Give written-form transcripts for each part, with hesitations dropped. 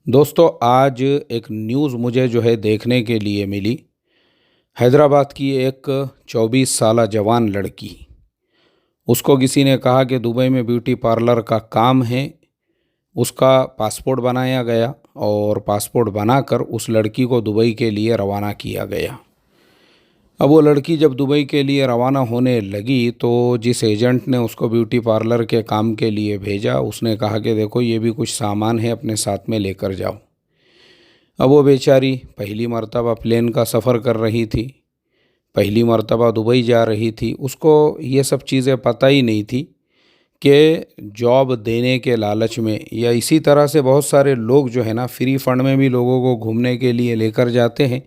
दोस्तों आज एक न्यूज़ मुझे जो है देखने के लिए मिली। हैदराबाद की एक 24 साला जवान लड़की, उसको किसी ने कहा कि दुबई में ब्यूटी पार्लर का काम है। उसका पासपोर्ट बनाया गया और पासपोर्ट बनाकर उस लड़की को दुबई के लिए रवाना किया गया। अब वो लड़की जब दुबई के लिए रवाना होने लगी तो जिस एजेंट ने उसको ब्यूटी पार्लर के काम के लिए भेजा, उसने कहा कि देखो ये भी कुछ सामान है, अपने साथ में लेकर जाओ। अब वो बेचारी पहली मर्तबा प्लेन का सफ़र कर रही थी, पहली मर्तबा दुबई जा रही थी। उसको ये सब चीज़ें पता ही नहीं थी कि जॉब देने के लालच में या इसी तरह से बहुत सारे लोग जो है ना फ्री फंड में भी लोगों को घूमने के लिए लेकर जाते हैं।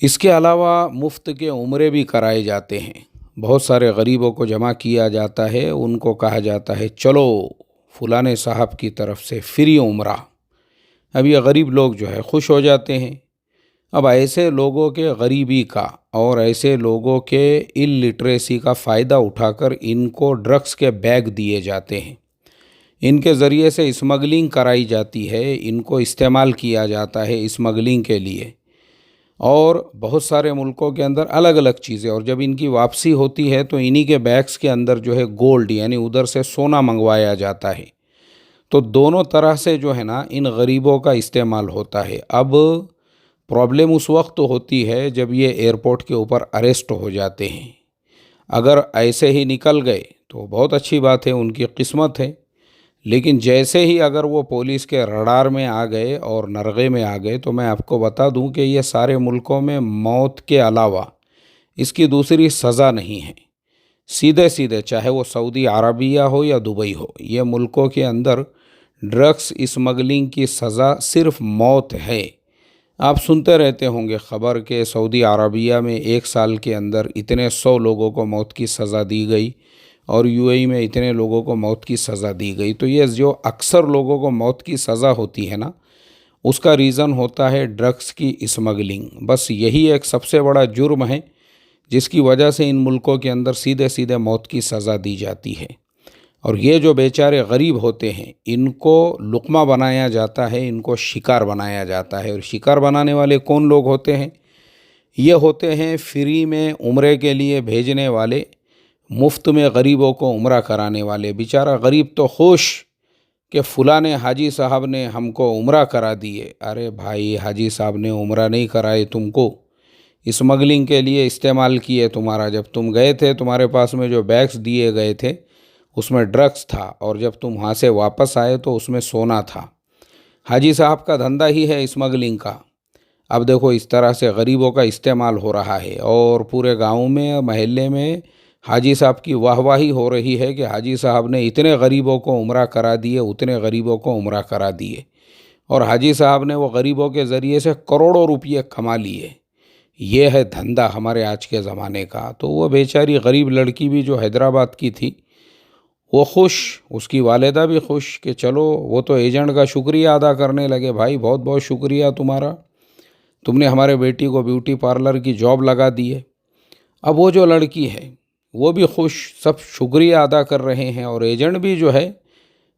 इसके अलावा मुफ्त के उम्रे भी कराए जाते हैं। बहुत सारे गरीबों को जमा किया जाता है, उनको कहा जाता है चलो फलाने साहब की तरफ से फ्री उम्रा। अब ये गरीब लोग जो है खुश हो जाते हैं। अब ऐसे लोगों के गरीबी का और ऐसे लोगों के इलिटरेसी का फ़ायदा उठाकर इनको ड्रग्स के बैग दिए जाते हैं। इनके ज़रिए से स्मगलिंग कराई जाती है, इनको इस्तेमाल किया जाता है स्मगलिंग के लिए। और बहुत सारे मुल्कों के अंदर अलग अलग चीज़ें, और जब इनकी वापसी होती है तो इन्हीं के बैग्स के अंदर जो है गोल्ड यानी उधर से सोना मंगवाया जाता है। तो दोनों तरह से जो है ना इन गरीबों का इस्तेमाल होता है। अब प्रॉब्लम उस वक्त होती है जब ये एयरपोर्ट के ऊपर अरेस्ट हो जाते हैं। अगर ऐसे ही निकल गए तो बहुत अच्छी बात है, उनकी किस्मत है। लेकिन जैसे ही अगर वो पुलिस के रडार में आ गए और नरगे में आ गए तो मैं आपको बता दूं कि ये सारे मुल्कों में मौत के अलावा इसकी दूसरी सज़ा नहीं है। सीधे सीधे चाहे वो सऊदी अरबिया हो या दुबई हो, ये मुल्कों के अंदर ड्रग्स स्मगलिंग की सज़ा सिर्फ मौत है। आप सुनते रहते होंगे ख़बर के सऊदी अरबिया में एक साल के अंदर इतने 100 लोगों को मौत की सज़ा दी गई और यूएई में इतने लोगों को मौत की सज़ा दी गई। तो ये जो अक्सर लोगों को मौत की सज़ा होती है ना, उसका रीज़न होता है ड्रग्स की स्मगलिंग। बस यही एक सबसे बड़ा जुर्म है जिसकी वजह से इन मुल्कों के अंदर सीधे सीधे मौत की सज़ा दी जाती है। और ये जो बेचारे गरीब होते हैं इनको लुक़मा बनाया जाता है, इनको शिकार बनाया जाता है। और शिकार बनाने वाले कौन लोग होते हैं? ये होते हैं फ्री में उम्रे के लिए भेजने वाले, मुफ्त में गरीबों को उम्रा कराने वाले। बेचारा गरीब तो खुश कि फलाने हाजी साहब ने हमको उम्रा करा दिए। अरे भाई, हाजी साहब ने उम्रा नहीं कराए, तुमको स्मगलिंग के लिए इस्तेमाल किए। तुम्हारा जब तुम गए थे तुम्हारे पास में जो बैग्स दिए गए थे उसमें ड्रग्स था, और जब तुम वहाँ से वापस आए तो उसमें सोना था। हाजी साहब का धंधा ही है स्मगलिंग का। अब देखो इस तरह से गरीबों का इस्तेमाल हो रहा है और पूरे गांव में महल्ले में हाजी साहब की वाहवाही हो रही है कि हाजी साहब ने इतने गरीबों को उम्रा करा दिए, उतने गरीबों को उम्रा करा दिए। और हाजी साहब ने वो गरीबों के ज़रिए से करोड़ों रुपये कमा लिए। ये है धंधा हमारे आज के ज़माने का। तो वो बेचारी गरीब लड़की भी जो हैदराबाद की थी वो खुश, उसकी वालिदा भी खुश कि चलो, वो तो एजेंट का शुक्रिया अदा करने लगे, भाई बहुत बहुत शुक्रिया तुम्हारा, तुमने हमारे बेटी को ब्यूटी पार्लर की जॉब लगा दी है। अब वो जो लड़की है वो भी खुश, सब शुक्रिया अदा कर रहे हैं। और एजेंट भी जो है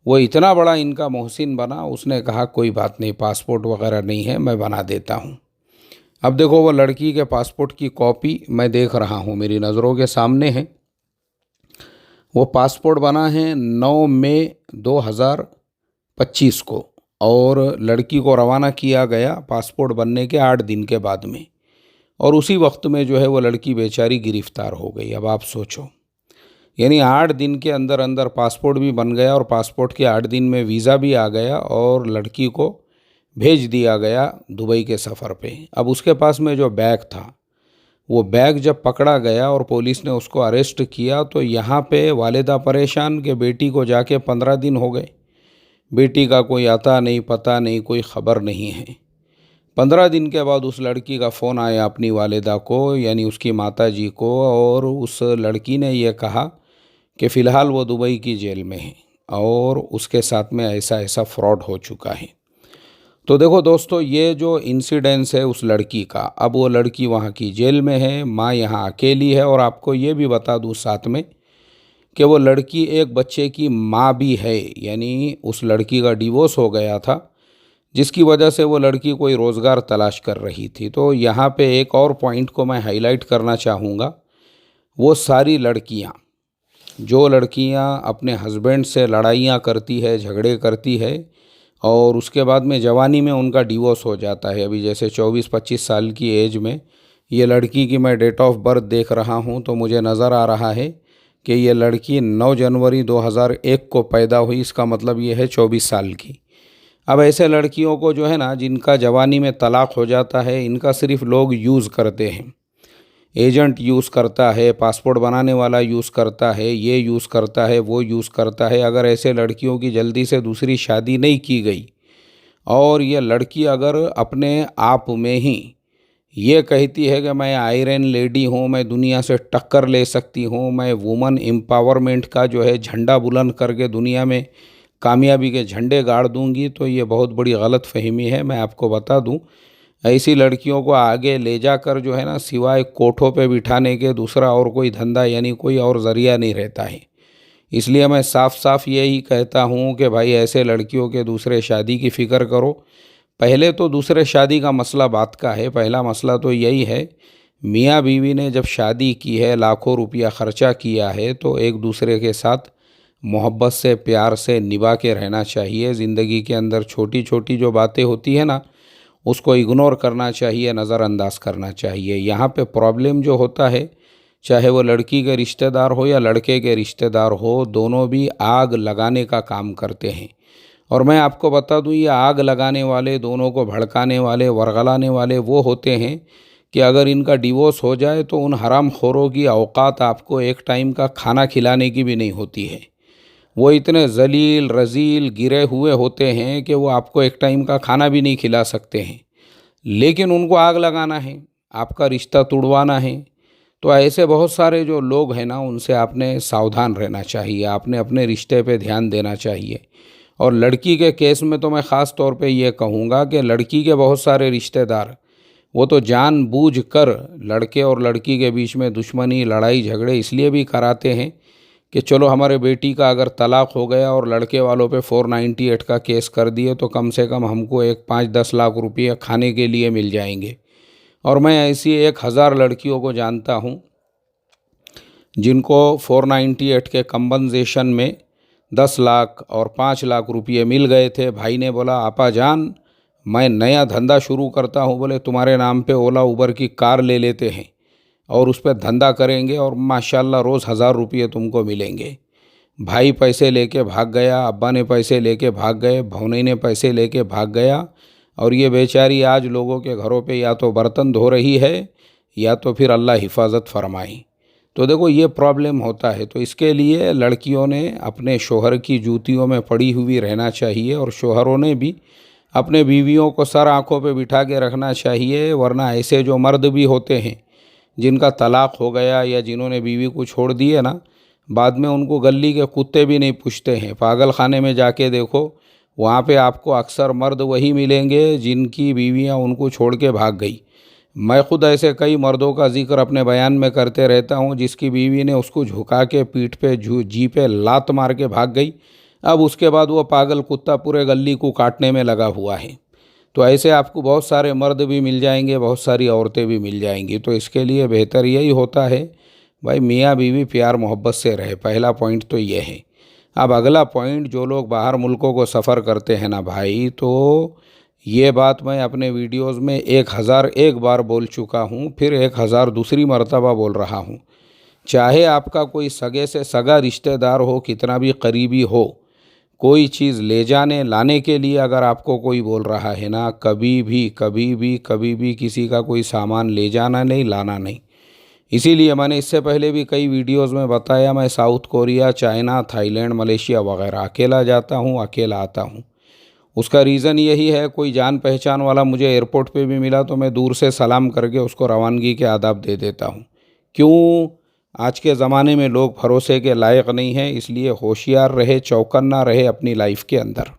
वो इतना बड़ा इनका मोहसिन बना, उसने कहा कोई बात नहीं, पासपोर्ट वगैरह नहीं है, मैं बना देता हूँ। अब देखो वो लड़की के पासपोर्ट की कॉपी मैं देख रहा हूँ, मेरी नज़रों के सामने है। वो पासपोर्ट बना है 9 मई 2025 को, और लड़की को रवाना किया गया पासपोर्ट बनने के 8 दिन के बाद में। और उसी वक्त में जो है वो लड़की बेचारी गिरफ़्तार हो गई। अब आप सोचो, यानी 8 दिन के अंदर अंदर पासपोर्ट भी बन गया और पासपोर्ट के 8 दिन में वीज़ा भी आ गया और लड़की को भेज दिया गया दुबई के सफ़र पे। अब उसके पास में जो बैग था, वो बैग जब पकड़ा गया और पुलिस ने उसको अरेस्ट किया तो यहाँ पे वालिदा परेशान कि बेटी को जाके 15 दिन हो गए, बेटी का कोई आता नहीं, पता नहीं, कोई ख़बर नहीं है। 15 दिन के बाद उस लड़की का फ़ोन आया अपनी वालिदा को, यानी उसकी माता जी को, और उस लड़की ने यह कहा कि फ़िलहाल वो दुबई की जेल में है और उसके साथ में ऐसा ऐसा फ्रॉड हो चुका है। तो देखो दोस्तों, ये जो इंसिडेंस है उस लड़की का, अब वो लड़की वहाँ की जेल में है, माँ यहाँ अकेली है। और आपको ये भी बता दूँ साथ में कि वो लड़की एक बच्चे की माँ भी है, यानी उस लड़की का डिवोर्स हो गया था जिसकी वजह से वो लड़की कोई रोज़गार तलाश कर रही थी। तो यहाँ पे एक और पॉइंट को मैं हाईलाइट करना चाहूँगा। वो सारी लड़कियाँ, जो लड़कियाँ अपने हस्बैंड से लड़ाइयाँ करती है, झगड़े करती है और उसके बाद में जवानी में उनका डिवोर्स हो जाता है, अभी जैसे 24-25 साल की एज में ये लड़की की मैं डेट ऑफ बर्थ देख रहा हूँ तो मुझे नज़र आ रहा है कि ये लड़की 9 जनवरी 2001 को पैदा हुई। इसका मतलब ये है 24 साल की। अब ऐसे लड़कियों को जो है ना, जिनका जवानी में तलाक हो जाता है, इनका सिर्फ लोग यूज़ करते हैं। एजेंट यूज़ करता है, पासपोर्ट बनाने वाला यूज़ करता है, ये यूज़ करता है, वो यूज़ करता है। अगर ऐसे लड़कियों की जल्दी से दूसरी शादी नहीं की गई और ये लड़की अगर अपने आप में ही ये कहती है कि मैं आयरन लेडी हूँ, मैं दुनिया से टक्कर ले सकती हूँ, मैं वुमन एम्पावरमेंट का जो है झंडा बुलंद करके दुनिया में कामयाबी के झंडे गाड़ दूंगी, तो ये बहुत बड़ी गलत फहमी है। मैं आपको बता दूं, ऐसी लड़कियों को आगे ले जाकर जो है ना, सिवाय कोठों पे बिठाने के दूसरा और कोई धंधा यानी कोई और ज़रिया नहीं रहता है। इसलिए मैं साफ साफ यही कहता हूँ कि भाई ऐसे लड़कियों के दूसरे शादी की फ़िक्र करो। पहले तो दूसरे शादी का मसला बात का है, पहला मसला तो यही है, मियाँ बीवी ने जब शादी की है, लाखों रुपया ख़र्चा किया है, तो एक दूसरे के साथ मोहब्बत से, प्यार से निभा के रहना चाहिए। ज़िंदगी के अंदर छोटी छोटी जो बातें होती है ना, उसको इग्नोर करना चाहिए, नज़रअंदाज करना चाहिए। यहाँ पे प्रॉब्लम जो होता है, चाहे वो लड़की के रिश्तेदार हो या लड़के के रिश्तेदार हो, दोनों भी आग लगाने का काम करते हैं। और मैं आपको बता दूं, ये आग लगाने वाले, दोनों को भड़काने वाले, वरगलाने वाले वो होते हैं कि अगर इनका डिवोर्स हो जाए तो उन हराम खोरों की औकात आपको एक टाइम का खाना खिलाने की भी नहीं होती है। वो इतने जलील रजील गिरे हुए होते हैं कि वो आपको एक टाइम का खाना भी नहीं खिला सकते हैं, लेकिन उनको आग लगाना है, आपका रिश्ता तुड़वाना है। तो ऐसे बहुत सारे जो लोग हैं ना, उनसे आपने सावधान रहना चाहिए, आपने अपने रिश्ते पे ध्यान देना चाहिए। और लड़की के केस में तो मैं ख़ास तौर पे ये कहूँगा कि लड़की के बहुत सारे रिश्तेदार, वो तो जानबूझकर लड़के और लड़की के बीच में दुश्मनी, लड़ाई झगड़े इसलिए भी कराते हैं कि चलो हमारे बेटी का अगर तलाक हो गया और लड़के वालों पे 498 का केस कर दिए तो कम से कम हमको एक 5-10 लाख रुपये खाने के लिए मिल जाएंगे। और मैं ऐसी 1000 लड़कियों को जानता हूँ जिनको 498 के कंपनसेशन में 10 लाख और 5 लाख रुपये मिल गए थे। भाई ने बोला, आपा जान मैं नया धंधा शुरू करता हूँ, बोले तुम्हारे नाम पे ओला उबर की कार ले लेते हैं और उस पर धंधा करेंगे और माशाल्लाह रोज़ 1000 रुपये तुमको मिलेंगे। भाई पैसे लेके भाग गया, अब्बा ने पैसे लेके भाग गए, भौनी ने पैसे लेके भाग गया और ये बेचारी आज लोगों के घरों पे या तो बर्तन धो रही है या तो फिर अल्लाह हिफाजत फरमाए। तो देखो ये प्रॉब्लम होता है। तो इसके लिए लड़कियों ने अपने शोहर की जूतियों में पड़ी हुई रहना चाहिए और शोहरों ने भी अपने बीवियों को सर आँखों पे बिठा के रखना चाहिए। वरना ऐसे जो मर्द भी होते हैं जिनका तलाक हो गया या जिन्होंने बीवी को छोड़ दिए ना, बाद में उनको गली के कुत्ते भी नहीं पूछते हैं। पागल खाने में जाके देखो, वहाँ पे आपको अक्सर मर्द वही मिलेंगे जिनकी बीवियाँ उनको छोड़ के भाग गई। मैं खुद ऐसे कई मर्दों का जिक्र अपने बयान में करते रहता हूँ जिसकी बीवी ने उसको झुका के पीठ पे जी पे लात मार के भाग गई। अब उसके बाद वो पागल कुत्ता पूरे गली को काटने में लगा हुआ है। तो ऐसे आपको बहुत सारे मर्द भी मिल जाएंगे, बहुत सारी औरतें भी मिल जाएंगी। तो इसके लिए बेहतर यही होता है भाई मियाँ बीवी प्यार मोहब्बत से रहे। पहला पॉइंट तो ये है। अब अगला पॉइंट, जो लोग बाहर मुल्कों को सफ़र करते हैं ना भाई, तो ये बात मैं अपने वीडियोस में 1001 बार बोल चुका हूँ, फिर 1000 दूसरी मर्तबा बोल रहा हूँ। चाहे आपका कोई सगे से सगा रिश्तेदार हो, कितना भी करीबी हो, कोई चीज़ ले जाने लाने के लिए अगर आपको कोई बोल रहा है ना, कभी भी किसी का कोई सामान ले जाना नहीं, लाना नहीं। इसीलिए मैंने इससे पहले भी कई वीडियोस में बताया, मैं south Korea, China, Thailand, Malaysia वगैरह अकेला जाता हूँ, अकेला आता हूँ। उसका रीज़न यही है, कोई जान पहचान वाला मुझे एयरपोर्ट पे भी मिला तो मैं दूर से सलाम करके उसको रवानगी के आदाब दे देता हूँ। क्यों? आज के ज़माने में लोग भरोसे के लायक नहीं हैं, इसलिए होशियार रहे, चौकन्ना रहे अपनी लाइफ के अंदर।